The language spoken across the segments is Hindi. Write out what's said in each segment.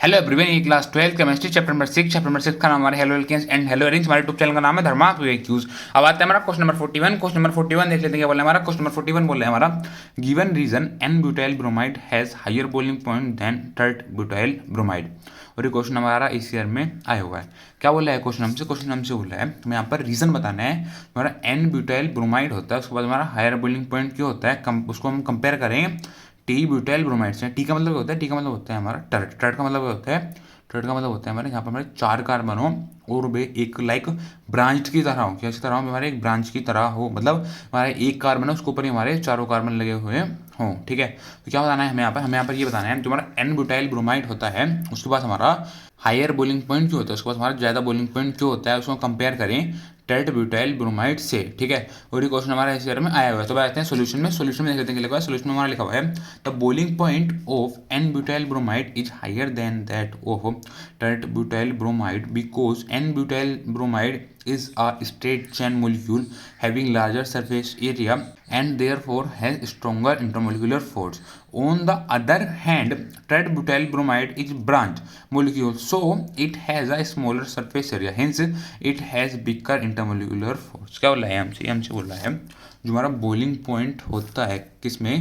हेलो एवरीवन, ये क्लास 12 केमिस्ट्री चैप्टर नंबर 6 का नाम हमारे haloalkanes and haloarenes. हमारे यूट्यूब चैनल का नाम है धर्मार्थ एक्यूज। अब आते हैं हमारा क्वेश्चन नंबर 41। क्वेश्चन नंबर 41 देख लेते हैं क्या बोले हमारा। क्वेश्चन नंबर 41 बोले हमारा given reason n butyl bromide has higher boiling point than third butyl bromide. और ये क्वेश्चन हमारा इस ईयर में आया हुआ है। क्या बोला है क्वेश्चन हमसे बोला है हमें यहाँ पर रीजन बताना है। हमारा एन ब्यूटाइल ब्रोमाइड होता है, उसके बाद हमारा हायर बॉइलिंग पॉइंट क्यों होता है, उसको हम कंपेयर करेंगे टी ब्यूटाइल ब्रोमाइड से। टी का मतलब होता है, टी का मतलब होता है हमारा टर्ट। टर्ट का मतलब होता है, टर्ट का मतलब होता है हमारे यहाँ पर हमारे 4 कार्बन हो और वे एक लाइक ब्रांच की तरह हो। कैसी तरह हो, हमारे एक ब्रांच की तरह हो, मतलब हमारे एक कार्बन है उसके ऊपर ही हमारे चारों कार्बन लगे हुए हों। ठीक है, तो क्या बताना है हमें यहाँ पर ये बताना है जो हमारा एन ब्यूटाइल ब्रोमाइड होता है उसके पास हमारा हायर बॉइलिंग पॉइंट क्यों होता है, उसके पास हमारा ज़्यादा बॉइलिंग पॉइंट क्यों होता है, उसको कंपेयर करें टेट ब्यूटाइल ब्रोमाइड से। ठीक है, और ये क्वेश्चन हमारा इस ईयर में आया हुआ है। तो आते हैं सोल्यूशन में देख लेते हैं लिखा हुआ है। सोल्यूशन में हमारा लिखा हुआ है the boiling point of n butyl bromide is higher than that of टेट butyl bromide because n butyl bromide is a straight chain molecule having larger surface area and therefore has stronger intermolecular force. On the other hand, tributyl bromide is branch molecule, so it has a smaller surface area, hence it has bigger intermolecular force. क्या बोला है हमसे बोला है जो हमारा बॉइलिंग पॉइंट होता है किसमें,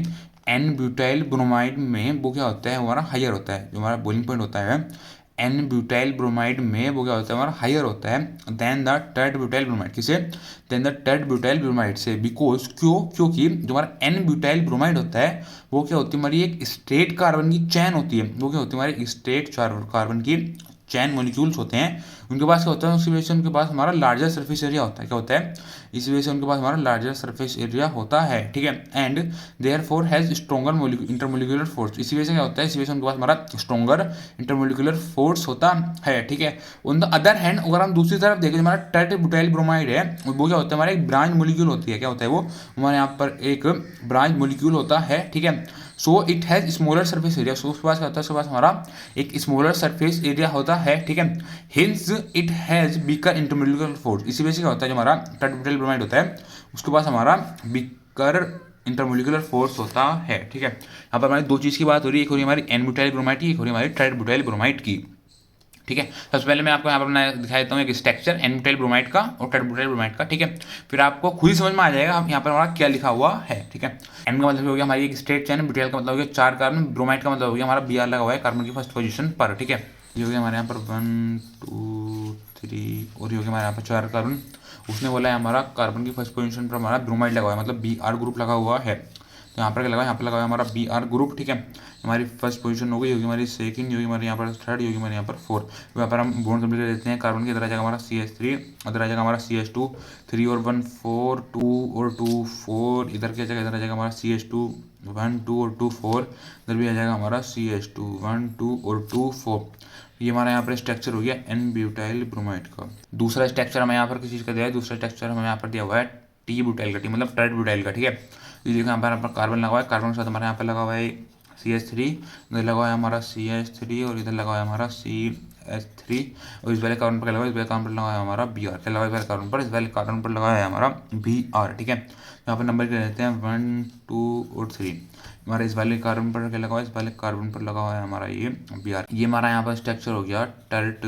एन ब्यूटाइल ब्रोमाइड में, वो क्या होता है हमारा हायर होता है। जो हमारा बॉइलिंग पॉइंट होता है एन ब्यूटाइल ब्रोमाइड में वो क्या होता है हमारा हायर होता है देन द टेट ब्यूटाइल ब्रोमाइड। किसे, देन द टेट ब्यूटाइल ब्रोमाइड से। बिकॉज क्योंकि जो हमारा एन ब्यूटाइल ब्रोमाइड होता है वो क्या होती है हमारी एक स्ट्रेट कार्बन की चैन होती है। वो क्या होती है हमारी स्ट्रेट कार्बन की चैन मॉलिक्यूल्स होते हैं। उनके पास क्या होता है, उसी वजह से उनके पास हमारा लार्जर सरफेस एरिया होता है। क्या होता है, इस वजह से उनके पास हमारा लार्जर सरफेस एरिया होता है। ठीक है, and therefore has stronger intermolecular force. इसी वजह से क्या होता है, इसी वजह से उनके पास हमारा स्ट्रॉन्गर इंटरमोलिकुलर फोर्स होता है। ठीक है, ऑन द अदर हैंड अगर हम दूसरी तरफ देखें हमारा टेट ब्यूटाइल ब्रोमाइड है वो क्या होता है हमारा एक ब्रांच मोलिक्यूल होती है। क्या होता है वो हमारे यहाँ पर एक ब्रांच मोलिक्यूल होता है। ठीक है, so it has smaller surface area. So उसके पास क्या होता है, उसके पास हमारा एक स्मॉलर सरफेस एरिया होता है। ठीक है, hints it has beaker intermolecular force. इसी वजह से क्या होता है जो हमारा टेट्राब्यूटाइल ब्रोमाइड होता है उसके पास हमारा बिकर इंटरमोलिकुलर फोर्स होता है। ठीक है, यहाँ पर हमारी दो चीज़ की बात हो रही है, एक हो रही है हमारी एन ब्यूटाइल ब्रोमाइड की, एक हो रही है हमारी टेट्राब्यूटाइल ब्रोमाइड की। ठीक है, सबसे पहले मैं आपको यहाँ पर मैं दिखा देता हूँ एक स्ट्रक्चर एन ब्यूटाइल ब्रोमाइड का और टेट्राब्यूटाइल ब्रोमाइड का। ठीक है, फिर आपको खुद ही समझ में आ जाएगा हम यहाँ पर हमारा क्या लिखा हुआ है। ठीक है, एन का मतलब हो गया हमारी एक स्ट्रेट चैन, ब्यूटाइल का मतलब हो गया 4 कार्बन, ब्रोमाइड का मतलब हो गया हमारा बी आर लगा हुआ है कार्बन की फर्स्ट पोजीशन पर। ठीक है, ये हो गया हमारे यहाँ पर 1 2 3 और ये हो गया हमारे यहाँ पर 4 कार्बन। उसने बोला है हमारा कार्बन की फर्स्ट पोजीशन पर हमारा ब्रोमाइड लगा हुआ है, मतलब बी आर ग्रुप लगा हुआ है। तो यहाँ पर क्या लगा, यहाँ पर लगा हुआ हमारा बी आर ग्रुप। ठीक है, हमारी फर्स्ट पोजीशन हो गई, होगी हमारी सेकंड, होगी हमारे यहाँ पर थर्ड, होगी हमारे यहाँ पर फोर्थ। यहाँ पर हम बॉन्ड कंप्लीट कर देते हैं। कार्बन की इधर आ जाएगा हमारा CH3, इधर आ जाएगा हमारा CH2, 3 और 1 4, 2 और 2 4, इधर क्या जाएगा, इधर आ जाएगा हमारा CH2 1 2 और 2 4, इधर भी आ जाएगा हमारा CH2 1 2 और 2 4। ये हमारा यहाँ पर स्ट्रक्चर हो गया एन ब्यूटाइल ब्रोमाइड का। दूसरा स्ट्रक्चर हमें यहाँ पर किस चीज़ का दिया है, दूसरा स्ट्रक्चर हमें यहाँ पर दिया हुआ है टी ब्यूटाइल का, टी मतलब टेट ब्यूटाइल का। ठीक है, ये देखो यहाँ पर कार्बन लगा हुआ है, कार्बन के साथ हमारे यहाँ पर लगा हुआ है CH3, इधर लगा हुआ है हमारा CH3 और इधर लगा हुआ है हमारा CH3 और इस वाले कार्बन पर लगा हुआ है, इस वाले कार्बन पर लगा हुआ है हमारा BR। क्या लगा हुआ है इस वाले कार्बन पर, इस वाले कार्बन पर लगा है हमारा BR। ठीक है, यहाँ पर नंबर क्या देते हैं 1 2 और 3। हमारे इस वाले कार्बन पर क्या लगा हुआ है, इस वाले कार्बन पर लगा हुआ है हमारा ये BR। ये हमारा यहाँ पर स्ट्रक्चर हो गया टेट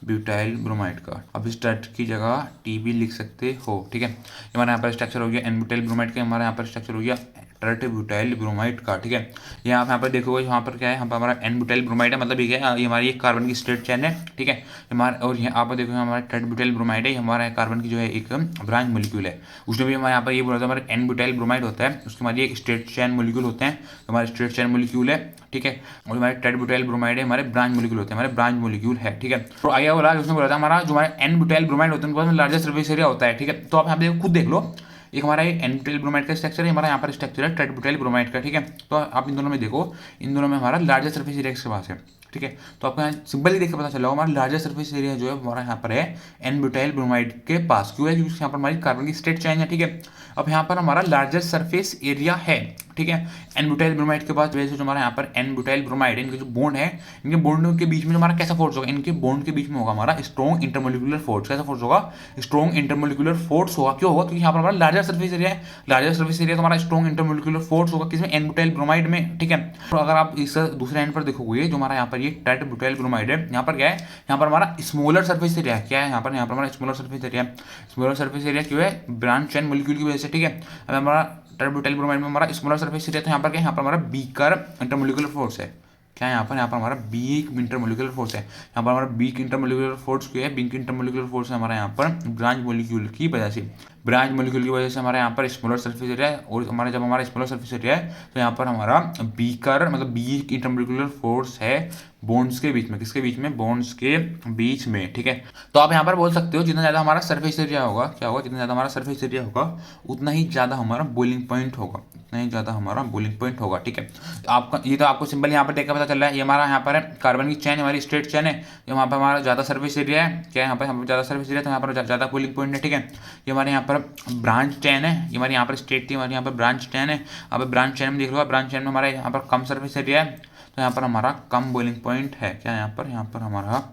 ब्यूटाइल ब्रोमाइड का। अब इस टेट की जगह टी भी लिख सकते हो। ठीक है, हमारे यहाँ पर स्ट्रक्चर हो गया एन ब्यूटाइल ब्रोमाइड का, हमारे यहाँ पर स्ट्रक्चर हो गया टेट ब्यूटाइल ब्रोमाइड का। ठीक है, ये आप यहाँ पर देखोगे यहाँ पर क्या है, यहाँ पर हमारा एन ब्यूटाइल ब्रोमाइड है, मतलब ये क्या है, ये हमारी एक कार्बन की स्ट्रेट चैन है। ठीक है, हमारा और यहाँ आप देखोगे हमारा टेट ब्यूटाइल ब्रोमाइड है, हमारा कार्बन की जो है एक ब्रांच मोलिक्यूल है। उसने भी हमारे यहाँ पर ये बोला था हमारा एन ब्यूटाइल ब्रोमाइड होता है, उसके हमारी एक स्ट्रेट चैन मोलिक्यूल होते हैं, हमारे स्ट्रेट चैन मोलिक्यूल है। ठीक है, और हमारे टेट ब्यूटाइल ब्रोमाइड है, हमारे ब्रांच मोलिक्यूल होते हैं, हमारे ब्रांच मोलिक्यूल है। ठीक है, तो आगे बोला उसने बोला था हमारा जो हमारे एन ब्यूटाइल ब्रोमाइड होते हैं उनके पास लार्जेस्ट सरफेस एरिया होता है। ठीक है, तो आप यहाँ पे खुद देख लो, एक हमारा एन ब्यूटाइल ब्रोमाइड का स्ट्रक्चर है, हमारा यहाँ पर स्ट्रक्चर है टेट ब्यूटाइल ब्रोमाइड का। ठीक है, तो आप इन दोनों में देखो, इन दोनों में हमारा लार्जेस्ट सरफेस एरिया के पास है। ठीक है, तो आपको यहाँ सिंपली देख के पता चला हमारा लार्जेस्ट सरफेस एरिया जो है हमारा यहाँ पर है एन ब्यूटाइल ब्रोमाइड के पास। क्यों है, क्योंकि यहाँ पर हमारी कार्बन की स्ट्रेट चैन है। ठीक है, अब यहाँ पर हमारा लार्जेस्ट सरफेस एरिया है ठीक है। एन ब्यूटाइल ब्रोमाइड के बाद वैसे जो हमारा यहाँ पर एन ब्यूटाइल ब्रोमाइड, इनके जो बॉन्ड है, इनके बॉन्ड के बीच में जो हमारा कैसा फोर्स होगा, इनके बॉन्ड के बीच में होगा हमारा स्ट्रॉन्ग इंटरमोलिकुलर फोर्स। कैसा फोर्स होगा? स्ट्रॉन्ग इंटरमोलिकुलर फोर्स होगा। क्यों होगा? क्योंकि यहाँ पर हमारा लार्जर सर्फेस एरिया है, लार्जर सर्फेस एरिया तो हमारा स्ट्रॉन्ग इंटरमोलिकुलर फोर्स होगा किसमें? एन ब्यूटाइल ब्रोमाइड में, ठीक है। तो अगर आप इस दूसरे एंड पर देखोगे जो हमारा यहाँ पर ये टेट ब्यूटाइल ब्रोमाइड है, यहाँ पर क्या है? यहाँ पर हमारा स्मॉलर सर्फेस एरिया है। क्या है यहाँ पर हमारा smaller surface area. Smaller surface area क्यों है? ब्रांच चेन मॉलिक्यूल की वजह से, ठीक है। अब हमारा टेट्राब्यूटाइल ब्रोमाइड में हमारा स्मॉलर सरफेस एरिया, तो यहाँ पर क्या है? यहाँ पर हमारा बीकर इंटरमोलिकुलर फोर्स है। क्या है यहाँ पर? यहाँ पर हमारा बीक इंटरमोलिकुलर फोर्स है। यहाँ पर हमारा बीक इंटरमोलिकुलर फोर्स क्यों है? बीक इंटरमोलिकुलर फोर्स है हमारा यहाँ पर ब्रांच मॉलिक्यूल की वजह से। ब्रांच मॉलिक्यूल की वजह से हमारे यहाँ पर स्मॉलर सरफेस एरिया है, और हमारा जब हमारा स्मॉलर सरफेस एरिया है तो यहाँ पर हमारा बीकर मतलब बीक इंटरमोलिकुलर फोर्स है बॉन्ड्स के बीच में। किसके बीच में? बॉन्ड्स के बीच में, ठीक है। तो आप यहाँ पर बोल सकते हो जितना ज़्यादा हमारा सरफेस एरिया होगा, क्या होगा? जितना ज़्यादा हमारा सरफेस एरिया होगा उतना ही ज़्यादा हमारा बॉइलिंग पॉइंट होगा, उतना ही ज़्यादा हमारा बॉइलिंग पॉइंट होगा, ठीक है। आपका ये तो आपको सिंपल यहाँ पर देखकर पता चल रहा है। ये हमारा यहाँ पर है कार्बन की चेन, हमारी स्ट्रेट चेन है। यहाँ पर हमारा ज़्यादा सरफेस एरिया है। क्या है? यहाँ पर ज़्यादा सरफेस एरिया, तो यहाँ पर ज़्यादा बॉइलिंग पॉइंट है, ठीक है। ये हमारे यहाँ पर ब्रांच चेन है, ये हमारे यहाँ पर स्ट्रेट थी, हमारे यहाँ पर ब्रांच चेन है। अब ब्रांच चेन में देख लो, ब्रांच चेन में हमारे यहाँ पर कम सरफेस एरिया है, तो यहाँ पर हमारा कम बॉइलिंग पॉइंट है। क्या यहाँ पर हमारा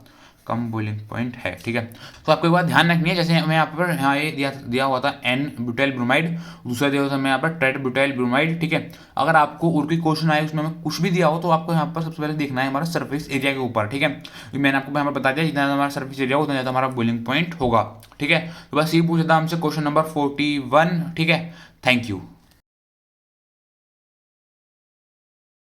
कम बॉइलिंग पॉइंट है, ठीक है। तो आपको एक बात ध्यान रखनी है, जैसे हमें यहाँ पर ये दिया हुआ था एन ब्यूटाइल ब्रोमाइड, दूसरा दिया हुआ था हमें यहाँ पर टेट ब्यूटाइल ब्रोमाइड, ठीक है। अगर आपको और कोई क्वेश्चन आए उसमें हमें कुछ भी दिया हो तो आपको यहाँ पर सबसे पहले देखना है हमारा सरफेस एरिया के ऊपर, ठीक है। मैंने आपको यहाँ पर बता दिया जितना हमारा सरफेस एरिया उतना ज़्यादा हमारा बॉइलिंग पॉइंट होगा, ठीक है। तो बस ये पूछा था हमसे क्वेश्चन नंबर 41, ठीक है। Thank you.